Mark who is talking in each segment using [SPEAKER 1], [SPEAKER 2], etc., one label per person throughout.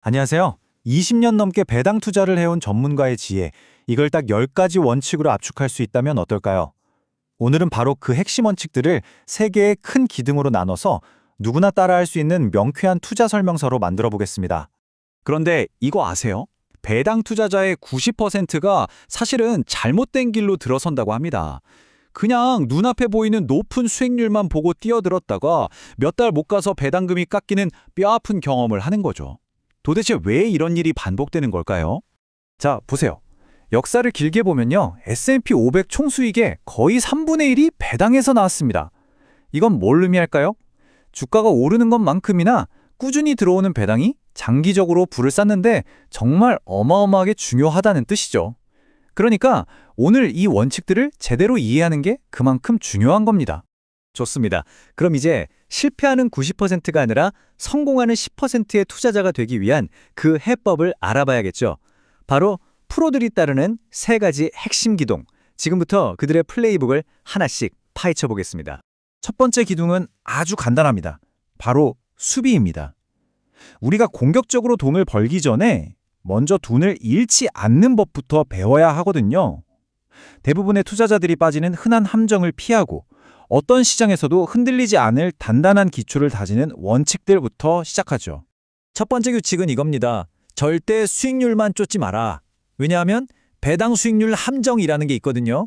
[SPEAKER 1] 안녕하세요. 20년 넘게 배당 투자를 해온 전문가의 지혜, 이걸 딱 10가지 원칙으로 압축할 수 있다면 어떨까요? 오늘은 바로 그 핵심 원칙들을 3개의 큰 기둥으로 나눠서 누구나 따라할 수 있는 명쾌한 투자 설명서로 만들어 보겠습니다. 그런데 이거 아세요? 배당 투자자의 90%가 사실은 잘못된 길로 들어선다고 합니다. 그냥 눈앞에 보이는 높은 수익률만 보고 뛰어들었다가 몇 달 못 가서 배당금이 깎이는 뼈아픈 경험을 하는 거죠. 도대체 왜 이런 일이 반복되는 걸까요? 자, 보세요. 역사를 길게 보면요. S&P 500 총수익의 거의 3분의 1이 배당에서 나왔습니다. 이건 뭘 의미할까요? 주가가 오르는 것만큼이나 꾸준히 들어오는 배당이 장기적으로 부를 쌓는데 정말 어마어마하게 중요하다는 뜻이죠. 그러니까 오늘 이 원칙들을 제대로 이해하는 게 그만큼 중요한 겁니다. 좋습니다. 그럼 이제 실패하는 90%가 아니라 성공하는 10%의 투자자가 되기 위한 그 해법을 알아봐야겠죠. 바로 프로들이 따르는 3가지 핵심 기둥. 지금부터 그들의 플레이북을 하나씩 파헤쳐 보겠습니다. 첫 번째 기둥은 아주 간단합니다. 바로 수비입니다. 우리가 공격적으로 돈을 벌기 전에 먼저 돈을 잃지 않는 법부터 배워야 하거든요. 대부분의 투자자들이 빠지는 흔한 함정을 피하고 어떤 시장에서도 흔들리지 않을 단단한 기초를 다지는 원칙들부터 시작하죠. 첫 번째 규칙은 이겁니다. 절대 수익률만 쫓지 마라. 왜냐하면 배당 수익률 함정이라는 게 있거든요.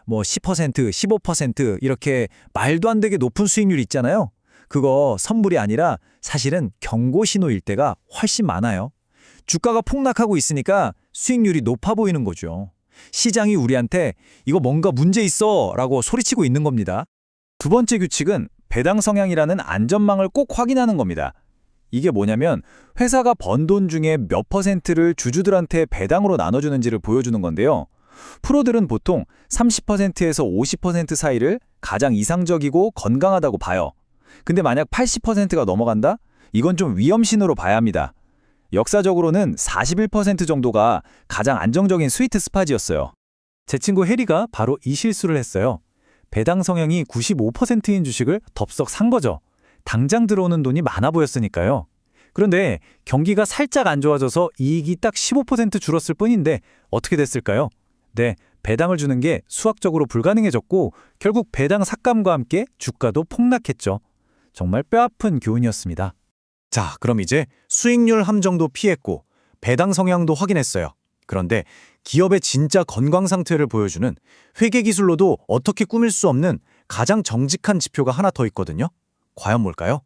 [SPEAKER 1] 10%, 15% 이렇게 말도 안 되게 높은 수익률 있잖아요. 그거 선물이 아니라 사실은 경고 신호일 때가 훨씬 많아요. 주가가 폭락하고 있으니까 수익률이 높아 보이는 거죠. 시장이 우리한테 이거 뭔가 문제 있어 라고 소리치고 있는 겁니다. 두 번째 규칙은 배당 성향이라는 안전망을 꼭 확인하는 겁니다. 이게 뭐냐면 회사가 번 돈 중에 몇 퍼센트를 주주들한테 배당으로 나눠주는지를 보여주는 건데요. 프로들은 보통 30%에서 50% 사이를 가장 이상적이고 건강하다고 봐요. 근데 만약 80%가 넘어간다? 이건 좀 위험신호로 봐야 합니다. 역사적으로는 41% 정도가 가장 안정적인 스위트 스팟이었어요. 제 친구 해리가 바로 이 실수를 했어요. 배당 성향이 95%인 주식을 덥석 산 거죠. 당장 들어오는 돈이 많아 보였으니까요. 그런데 경기가 살짝 안 좋아져서 이익이 딱 15% 줄었을 뿐인데 어떻게 됐을까요? 네, 배당을 주는 게 수학적으로 불가능해졌고 결국 배당 삭감과 함께 주가도 폭락했죠. 정말 뼈아픈 교훈이었습니다. 자, 그럼 이제 수익률 함정도 피했고 배당 성향도 확인했어요. 그런데 기업의 진짜 건강 상태를 보여주는 회계 기술로도 어떻게 꾸밀 수 없는 가장 정직한 지표가 하나 더 있거든요. 과연 뭘까요?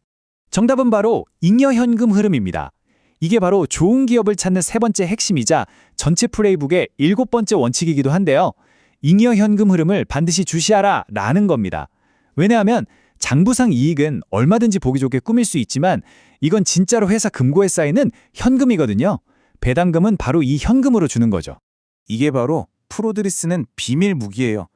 [SPEAKER 1] 정답은 바로 잉여 현금 흐름입니다. 이게 바로 좋은 기업을 찾는 3번째 핵심이자 전체 플레이북의 7번째 원칙이기도 한데요. 잉여 현금 흐름을 반드시 주시하라 라는 겁니다. 왜냐하면 장부상 이익은 얼마든지 보기 좋게 꾸밀 수 있지만 이건 진짜로 회사 금고에 쌓이는 현금이거든요. 배당금은 바로 이 현금으로 주는 거죠. 이게 바로 프로들이 쓰는 비밀 무기예요.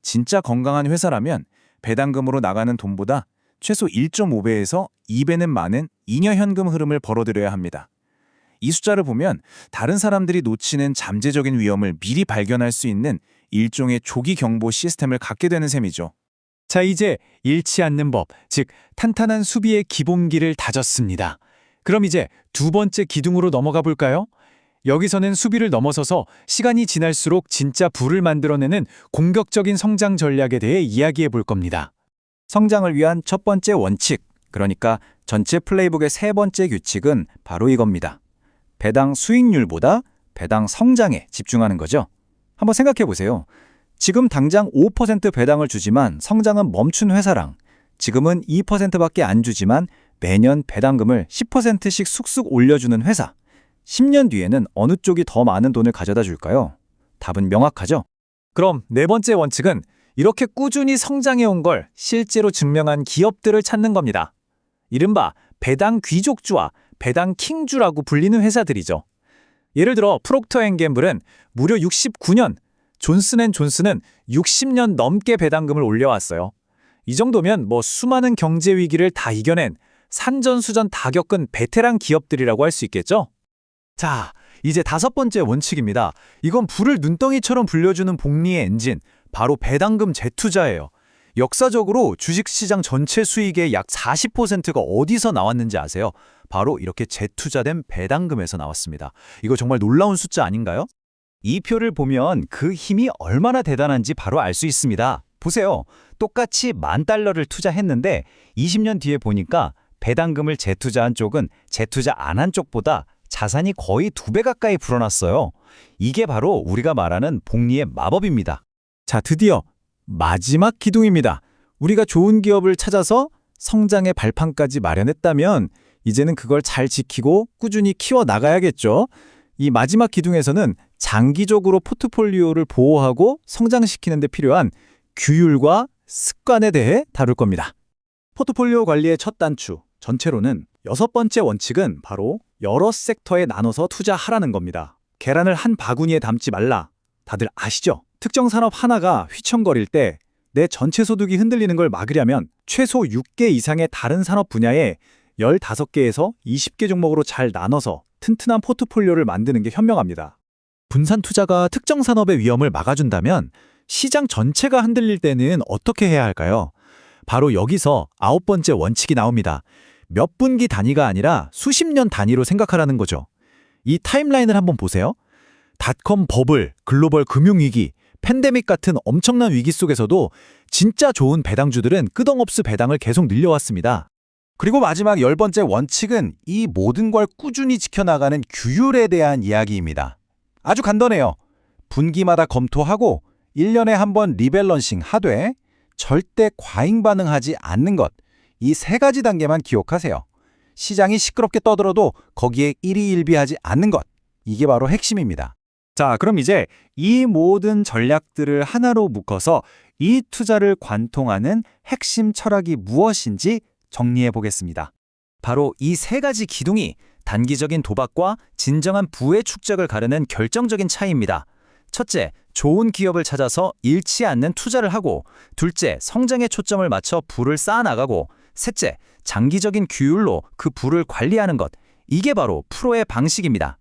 [SPEAKER 1] 진짜 건강한 회사라면 배당금으로 나가는 돈보다 최소 1.5배에서 2배는 많은 잉여 현금 흐름을 벌어들여야 합니다. 이 숫자를 보면 다른 사람들이 놓치는 잠재적인 위험을 미리 발견할 수 있는 일종의 조기 경보 시스템을 갖게 되는 셈이죠. 자, 이제 잃지 않는 법, 즉 탄탄한 수비의 기본기를 다졌습니다. 그럼 이제 2번째 기둥으로 넘어가 볼까요? 여기서는 수비를 넘어서서 시간이 지날수록 진짜 부를 만들어내는 공격적인 성장 전략에 대해 이야기해 볼 겁니다. 성장을 위한 첫 번째 원칙, 그러니까 전체 플레이북의 3번째 규칙은 바로 이겁니다. 배당 수익률보다 배당 성장에 집중하는 거죠. 한번 생각해 보세요. 지금 당장 5% 배당을 주지만 성장은 멈춘 회사랑 지금은 2%밖에 안 주지만 매년 배당금을 10%씩 쑥쑥 올려주는 회사. 10년 뒤에는 어느 쪽이 더 많은 돈을 가져다 줄까요? 답은 명확하죠? 그럼 4번째 원칙은 이렇게 꾸준히 성장해온 걸 실제로 증명한 기업들을 찾는 겁니다. 이른바 배당 귀족주와 배당 킹주라고 불리는 회사들이죠. 예를 들어 프록터앤갬블은 무려 69년, 존슨앤존슨은 60년 넘게 배당금을 올려왔어요. 이 정도면 수많은 경제 위기를 다 이겨낸 산전수전 다 겪은 베테랑 기업들이라고 할 수 있겠죠? 자, 이제 5번째 원칙입니다. 이건 불을 눈덩이처럼 불려주는 복리의 엔진, 바로 배당금 재투자예요.
[SPEAKER 2] 역사적으로 주식시장 전체 수익의 약 40%가 어디서 나왔는지 아세요? 바로 이렇게 재투자된 배당금에서 나왔습니다. 이거 정말 놀라운 숫자 아닌가요? 이 표를 보면 그 힘이 얼마나 대단한지 바로 알 수 있습니다. 보세요. 똑같이 $10,000를 투자했는데 20년 뒤에 보니까 배당금을 재투자한 쪽은 재투자 안 한 쪽보다 자산이 거의 2배 가까이 불어났어요. 이게 바로 우리가 말하는 복리의 마법입니다.
[SPEAKER 1] 자, 드디어 마지막 기둥입니다. 우리가 좋은 기업을 찾아서 성장의 발판까지 마련했다면 이제는 그걸 잘 지키고 꾸준히 키워 나가야겠죠. 이 마지막 기둥에서는 장기적으로 포트폴리오를 보호하고 성장시키는 데 필요한 규율과 습관에 대해 다룰 겁니다. 포트폴리오 관리의 첫 단추, 전체로는 6번째 원칙은 바로 여러 섹터에 나눠서 투자하라는 겁니다. 계란을 한 바구니에 담지 말라. 다들 아시죠? 특정 산업 하나가 휘청거릴 때 내 전체 소득이 흔들리는 걸 막으려면 최소 6개 이상의 다른 산업 분야에 15개에서 20개 종목으로 잘 나눠서 튼튼한 포트폴리오를 만드는 게 현명합니다. 분산 투자가 특정 산업의 위험을 막아준다면 시장 전체가 흔들릴 때는 어떻게 해야 할까요? 바로 여기서 9번째 원칙이 나옵니다. 몇 분기 단위가 아니라 수십 년 단위로 생각하라는 거죠. 이 타임라인을 한번 보세요. 닷컴 버블, 글로벌 금융위기, 팬데믹 같은 엄청난 위기 속에서도 진짜 좋은 배당주들은 끄덩없이 배당을 계속 늘려왔습니다.
[SPEAKER 2] 그리고 마지막 10번째 원칙은 이 모든 걸 꾸준히 지켜나가는 규율에 대한 이야기입니다. 아주 간단해요. 분기마다 검토하고 1년에 한 번 리밸런싱 하되 절대 과잉 반응하지 않는 것. 이 3가지 단계만 기억하세요. 시장이 시끄럽게 떠들어도 거기에 일희일비하지 않는 것. 이게 바로 핵심입니다.
[SPEAKER 1] 자, 그럼 이제 이 모든 전략들을 하나로 묶어서 이 투자를 관통하는 핵심 철학이 무엇인지 정리해 보겠습니다.
[SPEAKER 2] 바로 이 3가지 기둥이 단기적인 도박과 진정한 부의 축적을 가르는 결정적인 차이입니다. 첫째, 좋은 기업을 찾아서 잃지 않는 투자를 하고, 둘째, 성장에 초점을 맞춰 부를 쌓아나가고, 셋째, 장기적인 규율로 그 부를 관리하는 것. 이게 바로 프로의 방식입니다.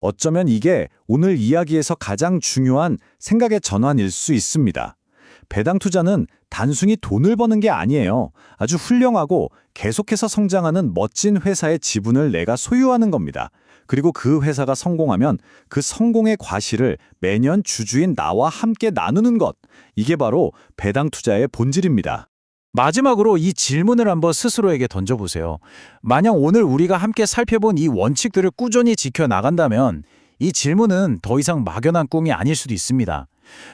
[SPEAKER 1] 어쩌면 이게 오늘 이야기에서 가장 중요한 생각의 전환일 수 있습니다. 배당 투자는 단순히 돈을 버는 게 아니에요. 아주 훌륭하고 계속해서 성장하는 멋진 회사의 지분을 내가 소유하는 겁니다. 그리고 그 회사가 성공하면 그 성공의 과실을 매년 주주인 나와 함께 나누는 것. 이게 바로 배당 투자의 본질입니다. 마지막으로 이 질문을 한번 스스로에게 던져보세요. 만약 오늘 우리가 함께 살펴본 이 원칙들을 꾸준히 지켜나간다면 이 질문은 더 이상 막연한 꿈이 아닐 수도 있습니다.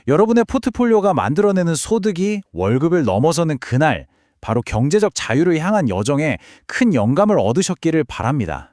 [SPEAKER 1] 여러분의 포트폴리오가 만들어내는 소득이 월급을 넘어서는 그날, 바로 경제적 자유를 향한 여정에 큰 영감을 얻으셨기를 바랍니다.